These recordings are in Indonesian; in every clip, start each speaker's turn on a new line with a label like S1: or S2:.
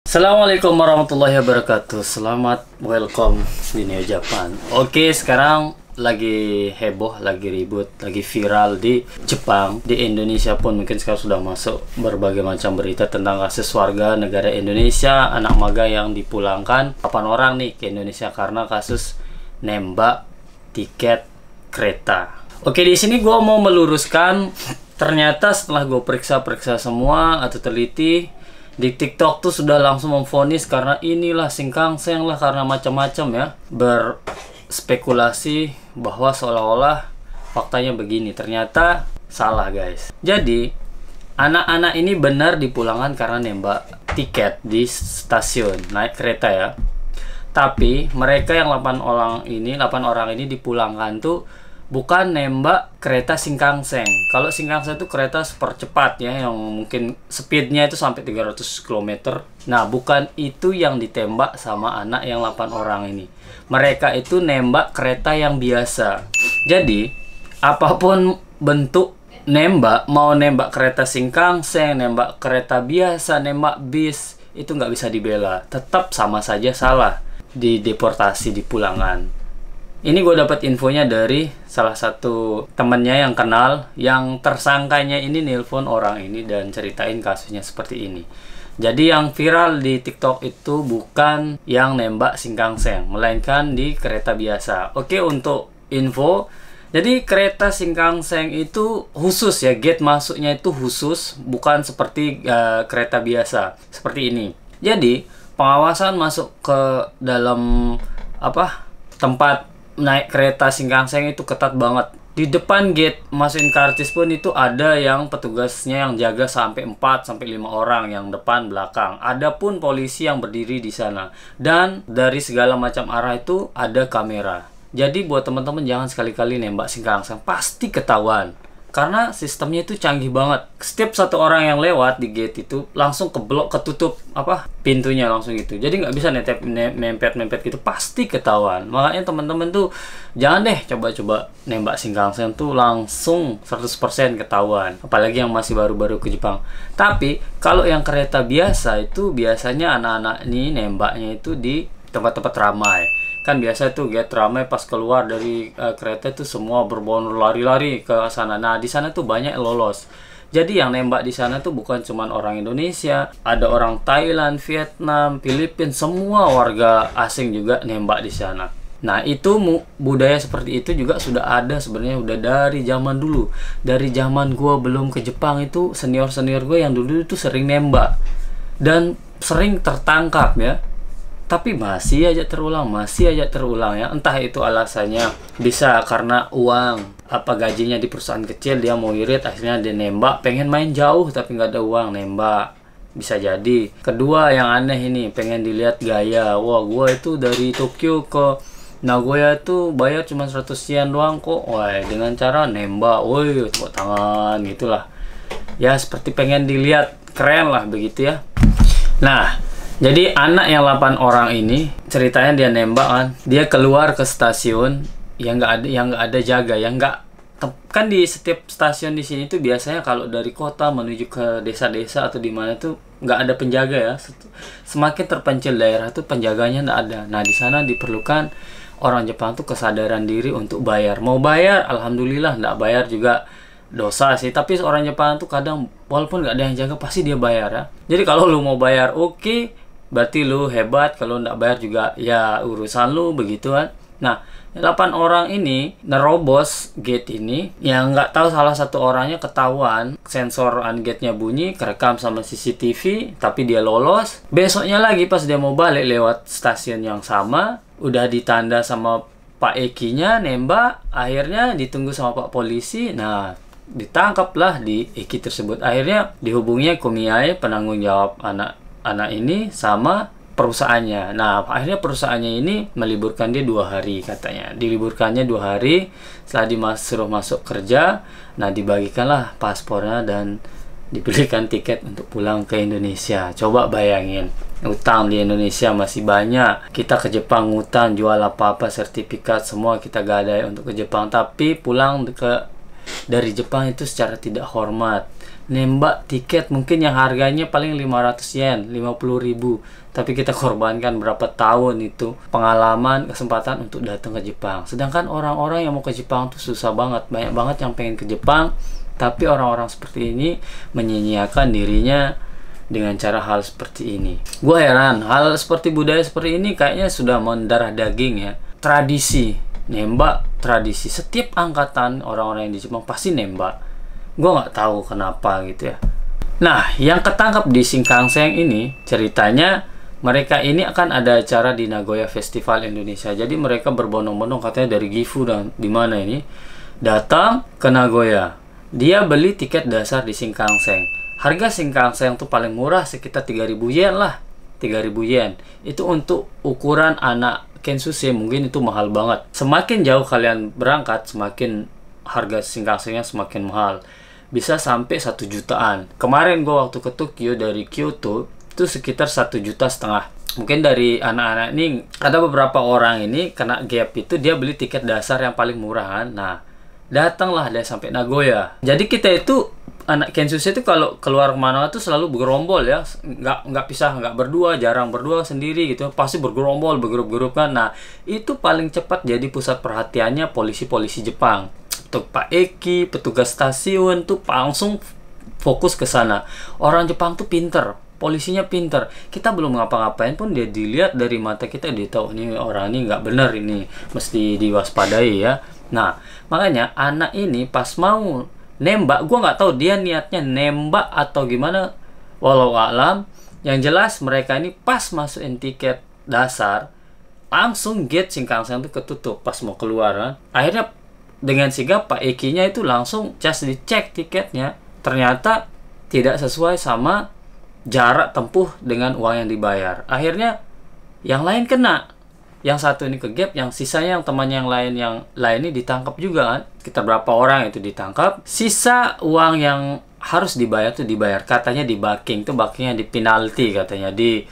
S1: Assalamualaikum warahmatullahi wabarakatuh. Selamat welcome di Neo Japan. Oke, sekarang lagi heboh, lagi ribut, lagi viral di Jepang. Di Indonesia pun mungkin sekarang sudah masuk berbagai macam berita tentang kasus warga negara Indonesia, anak magang yang dipulangkan 8 orang nih ke Indonesia karena kasus nembak tiket kereta. Oke, di sini gue mau meluruskan, ternyata setelah gue periksa semua atau teliti, di TikTok tuh sudah langsung memvonis karena inilah singkangseng lah, karena macam-macam ya, berspekulasi bahwa seolah-olah faktanya begini. Ternyata salah, guys. Jadi anak-anak ini benar dipulangkan karena nembak tiket di stasiun naik kereta ya. Tapi mereka yang 8 orang ini dipulangkan tuh bukan nembak kereta Shinkansen. Kalau Shinkansen itu kereta super cepat ya, yang mungkin speednya itu sampai 300 km. Nah, bukan itu yang ditembak sama anak yang 8 orang ini. Mereka itu nembak kereta yang biasa. Jadi, apapun bentuk nembak, mau nembak kereta Shinkansen, nembak kereta biasa, nembak bis, itu nggak bisa dibela. Tetap sama saja salah, dideportasi, dipulangkan. Ini gue dapat infonya dari salah satu temennya yang kenal, yang tersangkanya ini nelpon orang ini dan ceritain kasusnya seperti ini. Jadi yang viral di TikTok itu bukan yang nembak Shinkansen, melainkan di kereta biasa. Oke, untuk info, jadi kereta Shinkansen itu khusus ya, gate masuknya itu khusus, bukan seperti kereta biasa seperti ini. Jadi pengawasan masuk ke dalam tempat naik kereta Shinkansen itu ketat banget. Di depan gate masukin karcis pun itu ada yang petugasnya yang jaga sampai 4-5 orang, yang depan belakang. Ada pun polisi yang berdiri di sana. Dan dari segala macam arah itu ada kamera. Jadi buat teman-teman jangan sekali-kali nembak Shinkansen, pasti ketahuan. Karena sistemnya itu canggih banget. Setiap satu orang yang lewat di gate itu langsung keblok, ketutup pintunya langsung gitu. Jadi nggak bisa nempet gitu, pasti ketahuan. Makanya teman-teman tuh jangan deh coba-coba nembak Shinkansen tuh langsung 100% ketahuan. Apalagi yang masih baru-baru ke Jepang. Tapi kalau yang kereta biasa itu biasanya anak-anak ini nembaknya itu di tempat-tempat ramai. Kan biasa tuh gate ramai, pas keluar dari kereta tuh semua berbondong lari-lari ke sana. Nah, di sana tuh banyak lolos. Jadi yang nembak di sana tuh bukan cuma orang Indonesia, ada orang Thailand, Vietnam, Filipina, semua warga asing juga nembak di sana. Nah, itu budaya seperti itu juga sudah ada sebenarnya, udah dari zaman dulu. Dari zaman gua belum ke Jepang itu, senior-senior gue yang dulu itu sering nembak dan sering tertangkap ya. Tapi masih aja terulang ya. Entah itu alasannya bisa karena uang, gajinya di perusahaan kecil, dia mau irit, akhirnya dia nembak, pengen main jauh tapi nggak ada uang, nembak. Bisa jadi. Kedua yang aneh ini, pengen dilihat gaya. Wah, gua itu dari Tokyo ke Nagoya itu bayar cuma 100 yen doang kok. Wah, dengan cara nembak, woi, tepuk tangan gitulah. Ya, seperti pengen dilihat keren lah begitu ya. Nah, jadi anak yang 8 orang ini ceritanya dia nembak kan, dia keluar ke stasiun yang nggak ada jaga, kan di setiap stasiun di sini tuh biasanya kalau dari kota menuju ke desa-desa atau di mana tuh nggak ada penjaga ya. Semakin terpencil daerah tuh penjaganya nggak ada. Nah, di sana diperlukan orang Jepang tuh kesadaran diri untuk bayar. Mau bayar, alhamdulillah, nggak bayar juga dosa sih. Tapi orang Jepang tuh kadang walaupun nggak ada yang jaga pasti dia bayar ya. Jadi kalau lu mau bayar, oke, berarti lu hebat. Kalau nggak bayar juga ya urusan lu, begitu kan. Nah, 8 orang ini nerobos gate ini, yang nggak tahu salah satu orangnya ketahuan sensor gate-nya bunyi, kerekam sama CCTV, tapi dia lolos. Besoknya lagi pas dia mau balik lewat stasiun yang sama, udah ditanda sama Pak Eki-nya nembak, akhirnya ditunggu sama Pak Polisi. Nah, ditangkaplah di Eki tersebut. Akhirnya dihubungi Komiai, penanggung jawab anak ini, sama perusahaannya. Nah, akhirnya perusahaannya ini meliburkan dia 2 hari katanya. Diliburkannya 2 hari, setelah disuruh masuk kerja, nah dibagikanlah paspornya dan dibelikan tiket untuk pulang ke Indonesia. Coba bayangin, utang di Indonesia masih banyak. Kita ke Jepang ngutang, jual apa-apa, sertifikat, semua kita gadai untuk ke Jepang. Tapi pulang dari Jepang itu secara tidak hormat. nembak tiket mungkin yang harganya paling 500 yen, 50.000, tapi kita korbankan berapa tahun itu pengalaman, kesempatan untuk datang ke Jepang. Sedangkan orang-orang yang mau ke Jepang tuh susah banget, banyak banget yang pengen ke Jepang, tapi orang-orang seperti ini menyia-nyiakan dirinya dengan cara hal seperti ini. Gue heran, hal seperti budaya seperti ini kayaknya sudah mendarah daging ya. Tradisi nembak, tradisi setiap angkatan orang-orang yang di Jepang pasti nembak. Gue nggak tahu kenapa gitu ya. Nah, yang ketangkap di Shinkansen ini ceritanya mereka ini akan ada acara di Nagoya Festival Indonesia. Jadi mereka berbondong-bondong katanya dari Gifu dan di mana ini datang ke Nagoya. Dia beli tiket dasar di Shinkansen. Harga Shinkansen tuh paling murah sekitar 3.000 yen lah. 3.000 yen. Itu untuk ukuran anak Kensuse, mungkin itu mahal banget. Semakin jauh kalian berangkat, semakin harga Shinkansennya semakin mahal. Bisa sampai 1 jutaan. Kemarin gue waktu ke Tokyo dari Kyoto itu sekitar 1,5 juta. Mungkin dari anak-anak ini ada beberapa orang ini kena gap itu dia beli tiket dasar yang paling murah kan. Nah, datanglah dia sampai Nagoya. Jadi kita itu anak Kensuse itu kalau keluar kemana tuh selalu bergerombol ya, nggak pisah, nggak berdua, jarang berdua sendiri gitu, pasti bergerombol, bergrup-grup kan. Nah, itu paling cepat jadi pusat perhatiannya polisi-polisi Jepang. Untuk Pak Eki, petugas stasiun tuh langsung fokus ke sana. Orang Jepang tuh pinter, polisinya pinter. Kita belum ngapa-ngapain pun dia dilihat dari mata kita, dia tahu ini orang ini nggak benar, ini mesti diwaspadai ya. Nah, makanya anak ini pas mau nembak, gue nggak tahu dia niatnya nembak atau gimana, walau alam. Yang jelas mereka ini pas masukin tiket dasar, langsung gate Shinkansen itu ketutup pas mau keluar kan. Akhirnya dengan sigap Pak Eki-nya itu langsung just dicek tiketnya, ternyata tidak sesuai sama jarak tempuh dengan uang yang dibayar. Akhirnya yang lain kena. Yang satu ini ke gap, yang sisanya yang temannya yang lain ini ditangkap juga kan. Kita berapa orang itu ditangkap. Sisa uang yang harus dibayar tuh dibayar. Katanya di backing, tuh backingnya di penalti katanya, di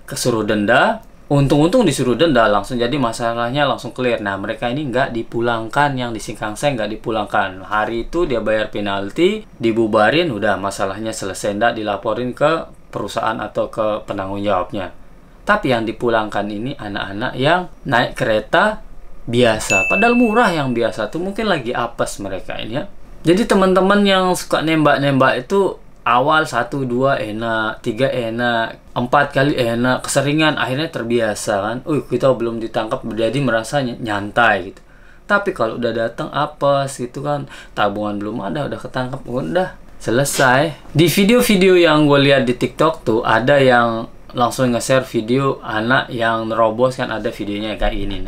S1: kesuruh denda. Untung-untung disuruh denda langsung, jadi masalahnya langsung clear. Nah, mereka ini nggak dipulangkan, yang di Shinkansen nggak dipulangkan. Hari itu dia bayar penalti, dibubarin, udah masalahnya selesai, nggak dilaporin ke perusahaan atau ke penanggung jawabnya. Tapi yang dipulangkan ini anak-anak yang naik kereta biasa, padahal murah yang biasa tuh, mungkin lagi apes mereka ini ya. Jadi teman-teman yang suka nembak-nembak itu awal 1, 2 enak, 3 enak, 4 kali enak, keseringan akhirnya terbiasa kan. Kita belum ditangkap jadi merasa nyantai gitu. Tapi kalau udah datang apes gitu kan, tabungan belum ada, udah ketangkap, udah selesai. Di video-video yang gue lihat di TikTok tuh ada yang langsung nge-share video anak yang nerobos kan, ada videonya kayak ini.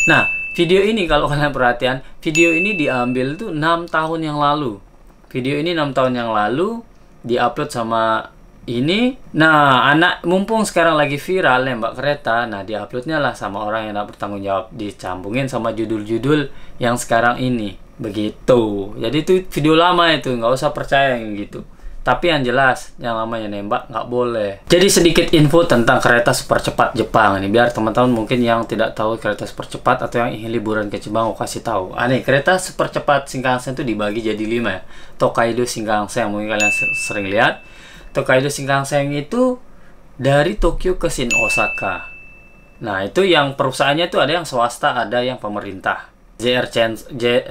S1: Nah, video ini kalau kalian perhatian, video ini diambil tuh 6 tahun yang lalu. Video ini 6 tahun yang lalu diupload sama ini. Nah, anak mumpung sekarang lagi viral nembak kereta, nah diuploadnya lah sama orang yang tak bertanggung jawab, dicambungin sama judul-judul yang sekarang ini begitu. Jadi itu video lama, itu nggak usah percaya yang gitu. Tapi yang jelas yang namanya nembak nggak boleh. Jadi sedikit info tentang kereta super cepat Jepang ini, biar teman-teman mungkin yang tidak tahu kereta super cepat atau yang ingin liburan ke Jepang, aku kasih tahu. Nih, kereta super cepat Shinkansen itu dibagi jadi 5 ya. Tokaido Shinkansen, mungkin kalian sering lihat. Tokaido Shinkansen itu dari Tokyo ke Shin Osaka. Nah, itu yang perusahaannya itu ada yang swasta, ada yang pemerintah.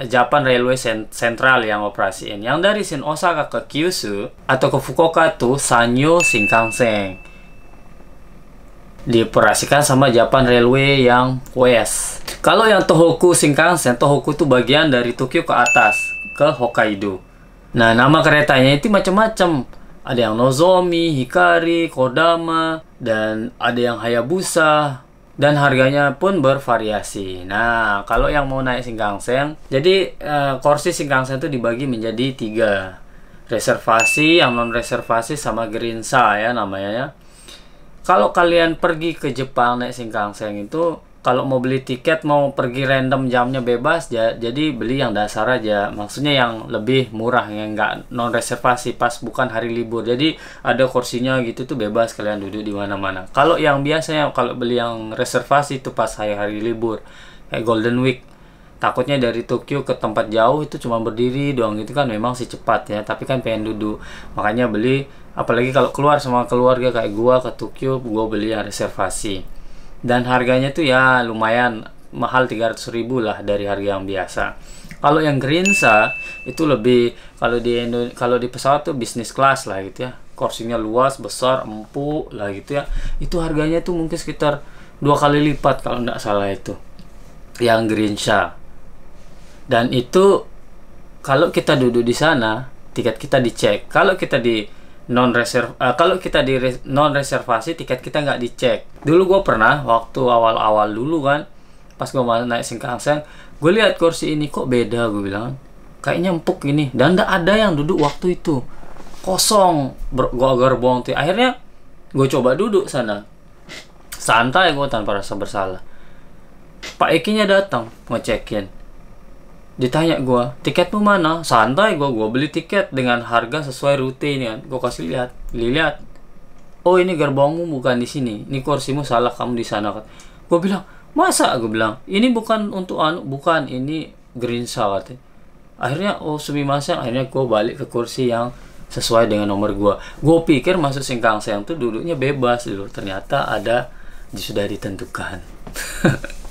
S1: Japan Railway Central yang operasiin. Yang dari Shin Osaka ke Kyushu atau ke Fukuoka tuh Sanyo Shinkansen, dioperasikan sama Japan Railway yang West. Kalau yang Tohoku Shinkansen, Tohoku itu bagian dari Tokyo ke atas ke Hokkaido. Nah, nama keretanya itu macam-macam. Ada yang Nozomi, Hikari, Kodama, dan ada yang Hayabusa. Dan harganya pun bervariasi. Nah, kalau yang mau naik Shinkansen, jadi kursi Shinkansen itu dibagi menjadi 3. Reservasi, yang non reservasi, sama Gerinsa ya namanya ya. Kalau kalian pergi ke Jepang naik Shinkansen itu, kalau mau beli tiket, mau pergi random jamnya bebas, jadi beli yang dasar aja. Maksudnya yang lebih murah, yang nggak non reservasi pas bukan hari libur. Jadi ada kursinya gitu tuh, bebas kalian duduk di mana-mana. Kalau yang biasanya kalau beli yang reservasi itu pas hari libur, kayak Golden Week. Takutnya dari Tokyo ke tempat jauh itu cuma berdiri doang, itu kan memang sih cepat ya, tapi kan pengen duduk. Makanya beli, apalagi kalau keluar sama keluarga kayak gua ke Tokyo, gua beli yang reservasi. Dan harganya tuh ya lumayan mahal, 300.000 lah dari harga yang biasa. Kalau yang Grinsa itu lebih, kalau di pesawat tuh bisnis class lah gitu ya. Kursinya luas, besar, empuk lah gitu ya. Itu harganya tuh mungkin sekitar 2 kali lipat kalau nggak salah itu. Yang Grinsa. Dan itu kalau kita duduk di sana, tiket kita dicek. Kalau kita di non reservasi, tiket kita nggak dicek. Dulu gue pernah waktu awal-awal dulu kan, pas gue naik Shinkansen, gue lihat kursi ini kok beda, gue bilang kayaknya empuk ini, dan nggak ada yang duduk waktu itu, kosong. Gue gerbong tuh, akhirnya gue coba duduk sana, santai gue tanpa rasa bersalah. Pak Ekinya datang ngecekin, ditanya gue, tiketmu mana? Santai gue beli tiket dengan harga sesuai rute ini kan. Gue kasih lihat, oh ini gerbongmu bukan di sini, ini kursimu salah, kamu di sana kan. Gue bilang, masa? Gue bilang, ini bukan untuk bukan, ini Grinsa katanya. Akhirnya oh sumimasen, akhirnya gue balik ke kursi yang sesuai dengan nomor gue. Gue pikir masuk Shinkansen tuh duduknya bebas dulu, ternyata ada sudah ditentukan.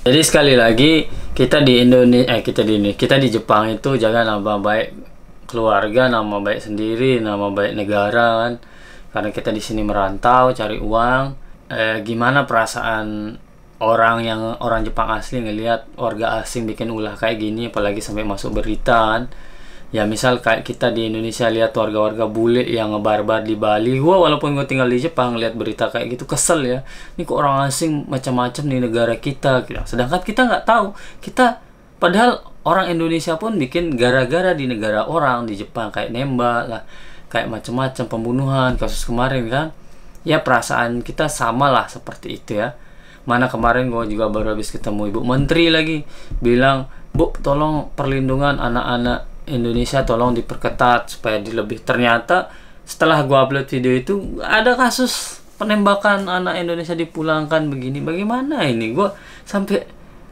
S1: Jadi sekali lagi, kita di Indonesia, kita di Jepang itu jaga nama baik keluarga, nama baik sendiri, nama baik negara kan. Karena kita di sini merantau cari uang. Gimana perasaan orang Jepang asli ngelihat warga asing bikin ulah kayak gini, apalagi sampai masuk berita kan. Ya misal kayak kita di Indonesia lihat warga-warga bule yang ngebarbar di Bali. Walaupun gue tinggal di Jepang, lihat berita kayak gitu kesel ya. Ini kok orang asing macam-macam di negara kita. Sedangkan kita nggak tahu. Padahal orang Indonesia pun bikin gara-gara di negara orang di Jepang, kayak nembak lah, kayak macam-macam pembunuhan kasus kemarin kan. Ya perasaan kita sama lah seperti itu ya. Mana kemarin gue juga baru habis ketemu Ibu Menteri lagi, bilang, Bu tolong perlindungan anak-anak Indonesia tolong diperketat supaya lebih. Ternyata setelah gua upload video itu ada kasus penembakan anak Indonesia dipulangkan begini. Bagaimana ini? Gua sampai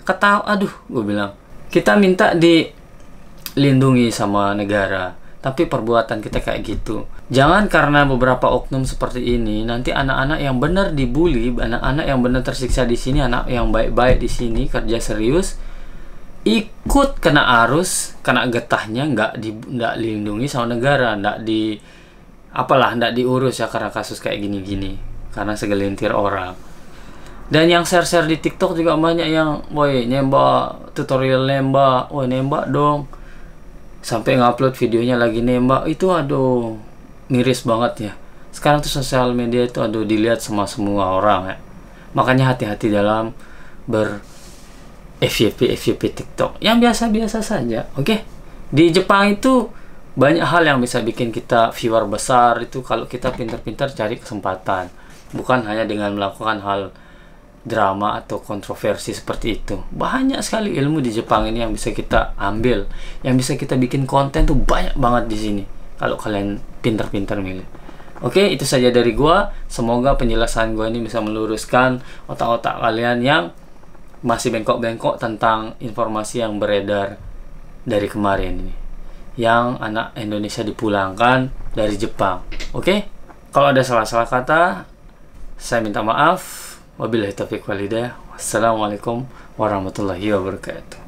S1: ketawa, aduh, gua bilang kita minta dilindungi sama negara, tapi perbuatan kita kayak gitu. Jangan karena beberapa oknum seperti ini nanti anak-anak yang benar dibully, anak-anak yang benar tersiksa di sini, anak yang baik-baik di sini kerja serius, ikut kena arus, kena getahnya, nggak dilindungi sama negara, nggak diurus ya karena kasus kayak gini-gini, karena segelintir orang. Dan yang share-share di TikTok juga banyak yang, woi nembak, tutorial nembak, woi nembak dong, sampai ngupload videonya lagi nembak. Itu aduh miris banget ya. Sekarang tuh sosial media itu aduh dilihat sama semua orang ya. Makanya hati-hati dalam FYP TikTok yang biasa-biasa saja. Oke. Di Jepang itu banyak hal yang bisa bikin kita viewer besar itu kalau kita pintar-pintar cari kesempatan. Bukan hanya dengan melakukan hal drama atau kontroversi seperti itu. Banyak sekali ilmu di Jepang ini yang bisa kita ambil, yang bisa kita bikin konten tuh banyak banget di sini kalau kalian pintar-pintar milih. Oke, itu saja dari gua. Semoga penjelasan gua ini bisa meluruskan otak-otak kalian yang masih bengkok-bengkok tentang informasi yang beredar dari kemarin ini, yang anak Indonesia dipulangkan dari Jepang. Oke? Kalau ada salah-salah kata, saya minta maaf. Wabillahi taufiq wal hidayah. Wassalamualaikum warahmatullahi wabarakatuh.